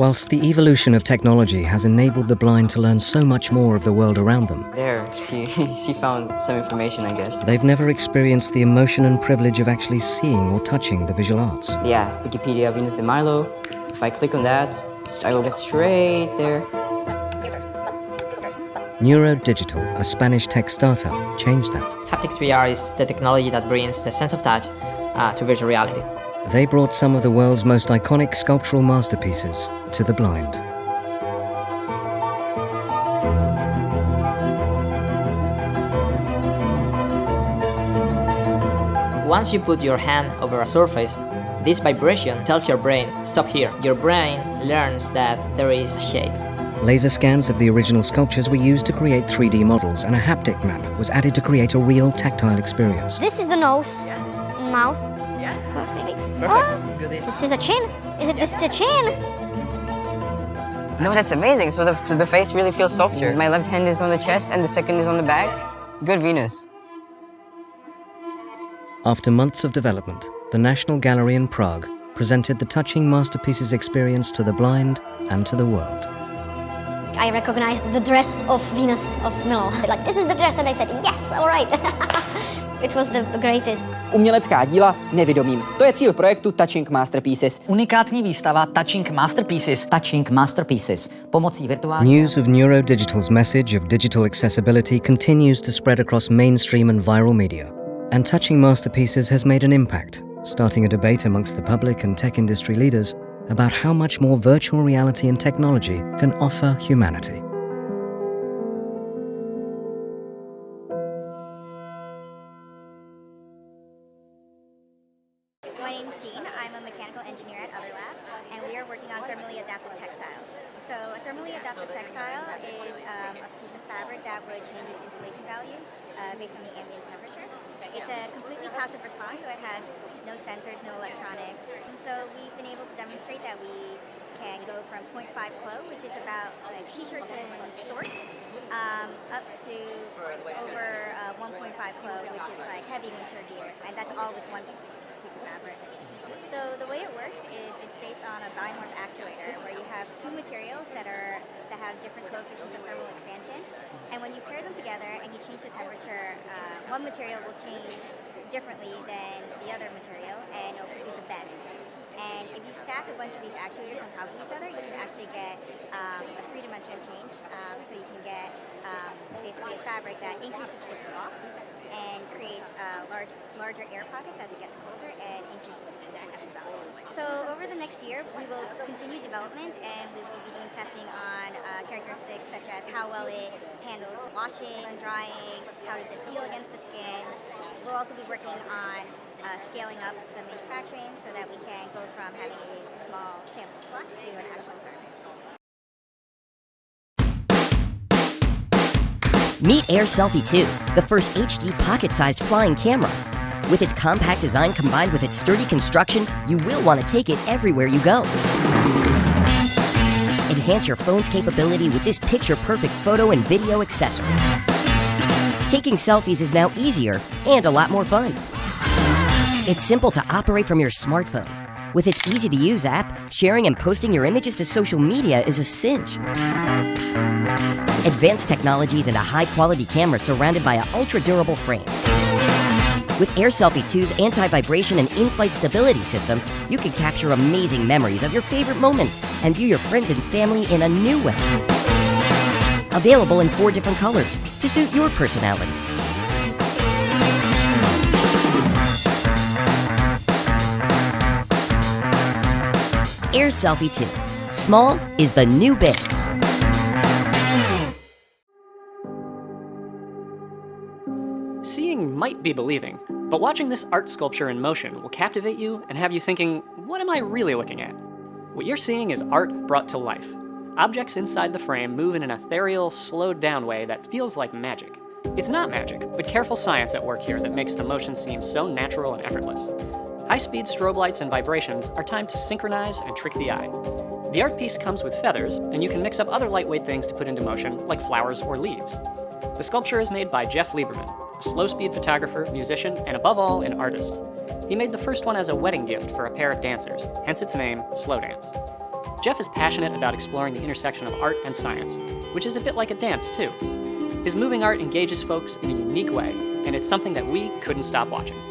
Whilst the evolution of technology has enabled the blind to learn so much more of the world around them, There, she found some information, I guess. they've never experienced the emotion and privilege of actually seeing or touching the visual arts. Yeah, Wikipedia, Venus de Milo. If I click on that, I will get straight there. Neurodigital, a Spanish tech startup, changed that. Haptics VR is the technology that brings the sense of touch to virtual reality. They brought some of the world's most iconic sculptural masterpieces to the blind. Once you put your hand over a surface, this vibration tells your brain, stop here. Your brain learns that there is a shape. Laser scans of the original sculptures were used to create 3D models, and a haptic map was added to create a real tactile experience. This is the nose, mouth. Yeah. Maybe. Perfect. This is a chin. This is a chin? No, that's amazing. So the face really feels softer. My left hand is on the chest and the second is on the back. Good Venus. After months of development, the National Gallery in Prague presented the touching masterpieces experience to the blind and to the world. I recognized the dress of Venus of Milo. Like, this is the dress, and I said, yes, all right. It was the greatest. Umělecká díla nevidomým. To je cíl projektu Touching Masterpieces. Unikátní výstava Touching Masterpieces. Touching Masterpieces. Pomocí virtuální... News of Neurodigital's message of digital accessibility continues to spread across mainstream and viral media. And Touching Masterpieces has made an impact, starting a debate amongst the public and tech industry leaders about how much more virtual reality and technology can offer humanity. My name is Jean. I'm a mechanical engineer at Other Lab, and we are working on thermally adaptive textiles. So a thermally adaptive textile is a piece of fabric that would change its insulation value based on the ambient temperature. It's a completely passive response, so it has no sensors, no electronics. And so we've been able to demonstrate that we can go from 0.5 kilo, which is about like t-shirts and shorts, up to over 1.5 kilo, which is like heavy winter gear, and that's all with one piece of fabric. So the way it works is it's based on a bimorph actuator, where you have two materials that have different coefficients of thermal expansion, and when you pair them together and you change the temperature, one material will change differently than the other material, and it'll produce a bend. And if you stack a bunch of these actuators on top of each other, you can actually get a three-dimensional change. So you can get basically a fabric that increases its loft and creates larger air pockets as it gets colder and increases its insulation value. So over the next year, we will continue development, and we will be doing testing on characteristics such as how well it handles washing, drying, how does it feel against the skin. We'll also be working on scaling up the manufacturing so that we can go from having a small sample swatch to an actual garment. Meet Air Selfie 2, the first HD pocket-sized flying camera. With its compact design combined with its sturdy construction, you will want to take it everywhere you go. Enhance your phone's capability with this picture-perfect photo and video accessory. Taking selfies is now easier and a lot more fun. It's simple to operate from your smartphone. With its easy-to-use app, sharing and posting your images to social media is a cinch. Advanced technologies and a high-quality camera surrounded by an ultra-durable frame. With Air Selfie 2's anti-vibration and in-flight stability system, you can capture amazing memories of your favorite moments and view your friends and family in a new way. Available in 4 different colors to suit your personality. Air Selfie 2. Small is the new big. Seeing might be believing, but watching this art sculpture in motion will captivate you and have you thinking, what am I really looking at? What you're seeing is art brought to life. Objects inside the frame move in an ethereal, slowed-down way that feels like magic. It's not magic, but careful science at work here that makes the motion seem so natural and effortless. High-speed strobe lights and vibrations are timed to synchronize and trick the eye. The art piece comes with feathers, and you can mix up other lightweight things to put into motion, like flowers or leaves. The sculpture is made by Jeff Lieberman, a slow-speed photographer, musician, and above all, an artist. He made the first one as a wedding gift for a pair of dancers, hence its name, Slow Dance. Jeff is passionate about exploring the intersection of art and science, which is a bit like a dance, too. His moving art engages folks in a unique way, and it's something that we couldn't stop watching.